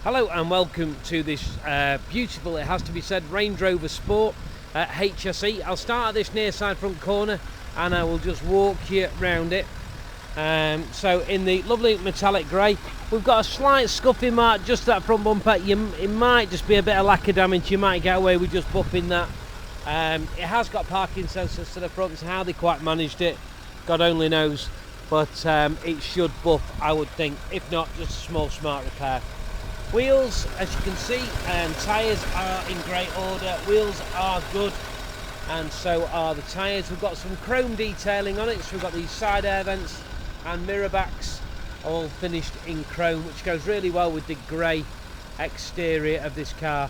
Hello and welcome to this beautiful, it has to be said, Range Rover Sport HSE. I'll start at this near side front corner and I will just walk you around it. So in the lovely metallic grey, we've got a slight scuffing mark just that front bumper. It might just be a bit of lack of damage, you might get away with just buffing that. It has got parking sensors to the front, so how they quite managed it, God only knows. But it should buff, I would think, if not just a small smart repair. Wheels, as you can see, and tyres are in great order. Wheels are good, and so are the tyres. We've got some chrome detailing on it, so we've got these side air vents and mirror backs all finished in chrome, which goes really well with the grey exterior of this car.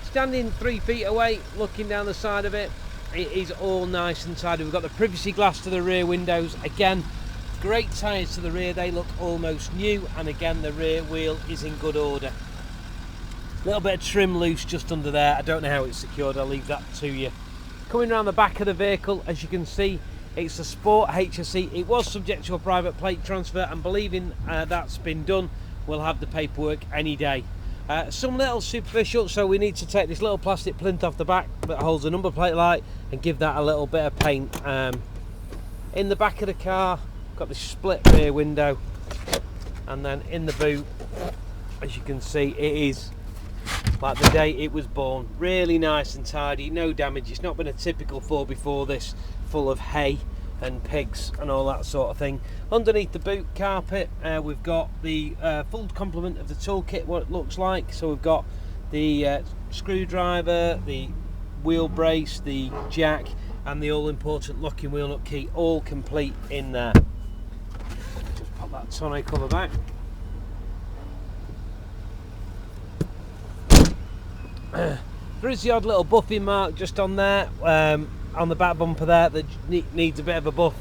Standing 3 feet away, looking down the side of it, it is all nice and tidy. We've got the privacy glass to the rear windows. Again, great tyres to the rear, they look almost new, and again the rear wheel is in good order. A little bit of trim loose just under there, I don't know how it's secured, I'll leave that to you. Coming around the back of the vehicle, as you can see, it's a Sport HSE. It was subject to a private plate transfer, and believing that's been done, we'll have the paperwork any day. Some little superficial, so we need to take this little plastic plinth off the back that holds the number plate light and give that a little bit of paint. In the back of the car, got this split rear window, and then in the boot, as you can see, it is like the day it was born. Really nice and tidy, no damage. It's not been a typical 4x4 this, full of hay and pigs and all that sort of thing. Underneath the boot carpet, we've got the full complement of the toolkit, what it looks like. So we've got the screwdriver, the wheel brace, the jack, and the all-important locking wheel nut key, all complete in there. Just pop that tonneau cover back. There is the odd little buffing mark just on there, on the back bumper there, that needs a bit of a buff,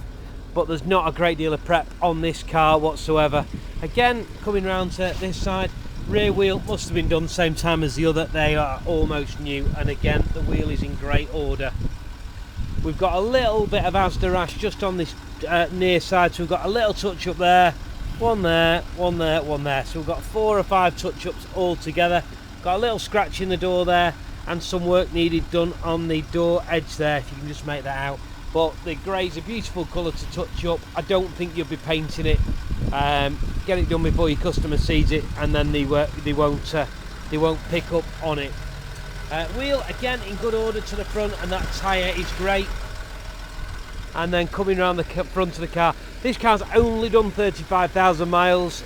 but there's not a great deal of prep on this car whatsoever. Again, coming round to this side, rear wheel must have been done same time as the other, they are almost new, and again the wheel is in great order. We've got a little bit of Asda rash just on this near side, so we've got a little touch up there, one there, one there, one there, so we've got 4 or 5 touch ups all together. Got a little scratch in the door there, and some work needed done on the door edge there, if you can just make that out. But the grey's a beautiful colour to touch up. I don't think you'll be painting it. Get it done before your customer sees it, and then they won't pick up on it. Wheel again in good order to the front, and that tyre is great. And then coming around the front of the car, this car's only done 35,000 miles,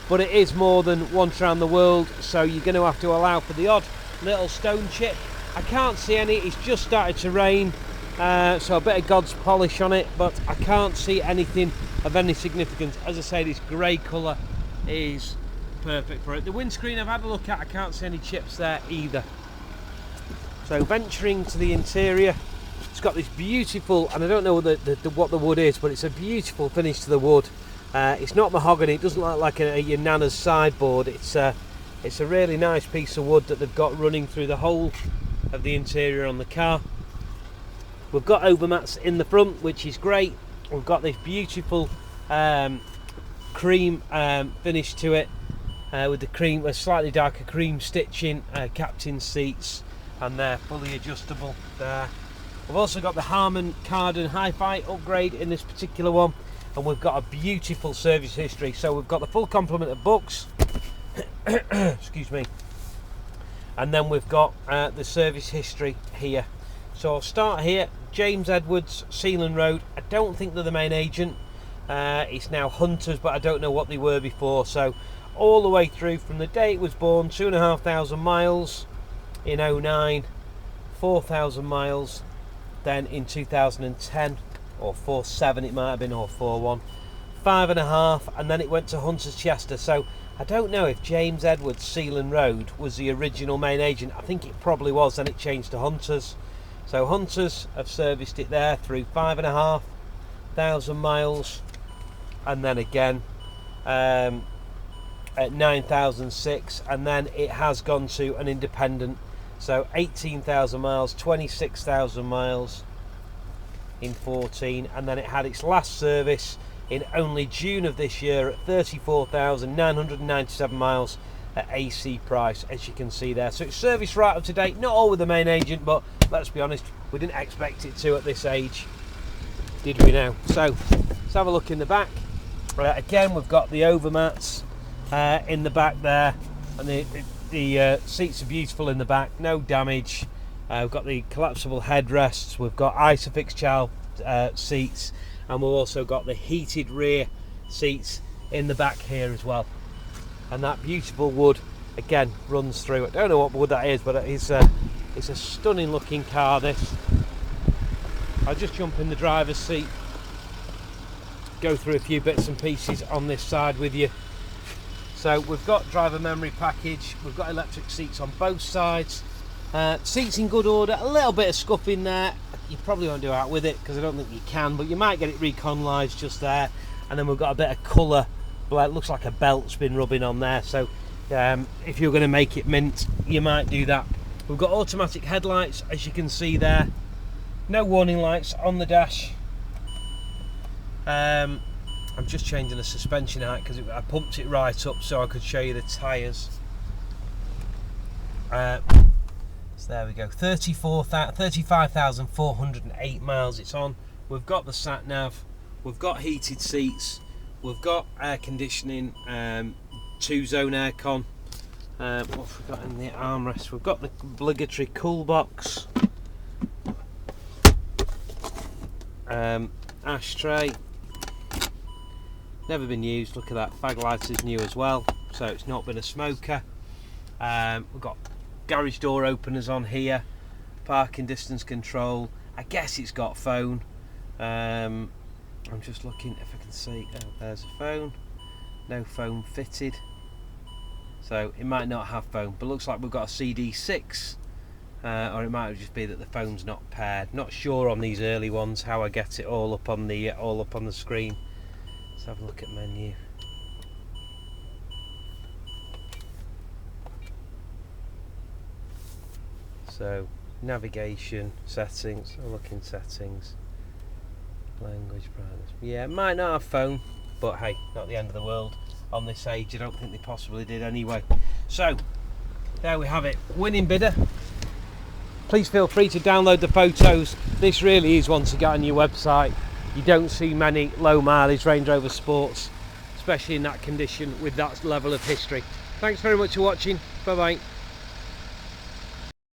but it is more than once around the world, so you're going to have to allow for the odd little stone chip. I can't see any, it's just started to rain, so a bit of God's polish on it, but I can't see anything of any significance. As I say, this grey colour is perfect for it. The windscreen I've had a look at, I can't see any chips there either. So venturing to the interior, it's got this beautiful, and I don't know what the wood is, but it's a beautiful finish to the wood. It's not mahogany, it doesn't look like your nana's sideboard. It's a really nice piece of wood that they've got running through the whole of the interior on the car. We've got overmats in the front, which is great. We've got this beautiful cream finish to it, with the cream, a slightly darker cream stitching, captain seats, and they're fully adjustable there. We've also got the Harman Kardon Hi-Fi upgrade in this particular one, and we've got a beautiful service history. So we've got the full complement of books, excuse me, and then we've got the service history here. So I'll start here, James Edwards, Sealand Road. I don't think they're the main agent, it's now Hunters, but I don't know what they were before. So all the way through from the day it was born, 2,500 miles in 09, 4,000 miles then in 2010, or 4.7 it might have been, or 4.1, 5.5, and then it went to Hunters Chester. So I don't know if James Edwards Sealand Road was the original main agent. I think it probably was, then it changed to Hunters. So Hunters have serviced it there through 5,500 miles, and then again at 9,006, and then it has gone to an independent. So 18,000 miles, 26,000 miles in 14, and then it had its last service in only June of this year at 34,997 miles, at AC price, as you can see there. So it's serviced right up to date, not all with the main agent, but let's be honest, we didn't expect it to at this age, did we now? So let's have a look in the back. Again, we've got the overmats in the back there, and the seats are beautiful in the back, no damage. We've got the collapsible headrests, we've got Isofix child seats, and we've also got the heated rear seats in the back here as well. And that beautiful wood again runs through. I don't know what wood that is, but it's a stunning looking car, this. I'll just jump in the driver's seat, go through a few bits and pieces on this side with you. So we've got driver memory package, we've got electric seats on both sides, seats in good order, a little bit of scuff in there. You probably won't do out with it because I don't think you can, but you might get it reconalised just there. And then we've got a bit of colour, it looks like a belt's been rubbing on there, so if you're going to make it mint, you might do that. We've got automatic headlights, as you can see there, no warning lights on the dash. I'm just changing the suspension height because I pumped it right up so I could show you the tyres. So there we go, 35,408 miles it's on. We've got the sat nav, we've got heated seats, we've got air conditioning, 2-zone aircon. What have we got in the armrest? We've got the obligatory cool box, ashtray, never been used. Look at that, fag light is new as well, so it's not been a smoker. We've got garage door openers on here, parking distance control. I guess it's got phone. I'm just looking if I can see. Oh, there's a phone. No phone fitted, so it might not have phone, but looks like we've got a CD6, or it might just be that the phone's not paired. Not sure on these early ones how I get it all up on the screen. Let's have a look at menu. So navigation, settings, I'll look in settings, language, brightness. Yeah, it might not have phone, but hey, not the end of the world. On this age, I don't think they possibly did anyway. So there we have it, winning bidder. Please feel free to download the photos. This really is one to get on your website. You don't see many low mileage Range Rover Sports, especially in that condition with that level of history. Thanks very much for watching. Bye bye.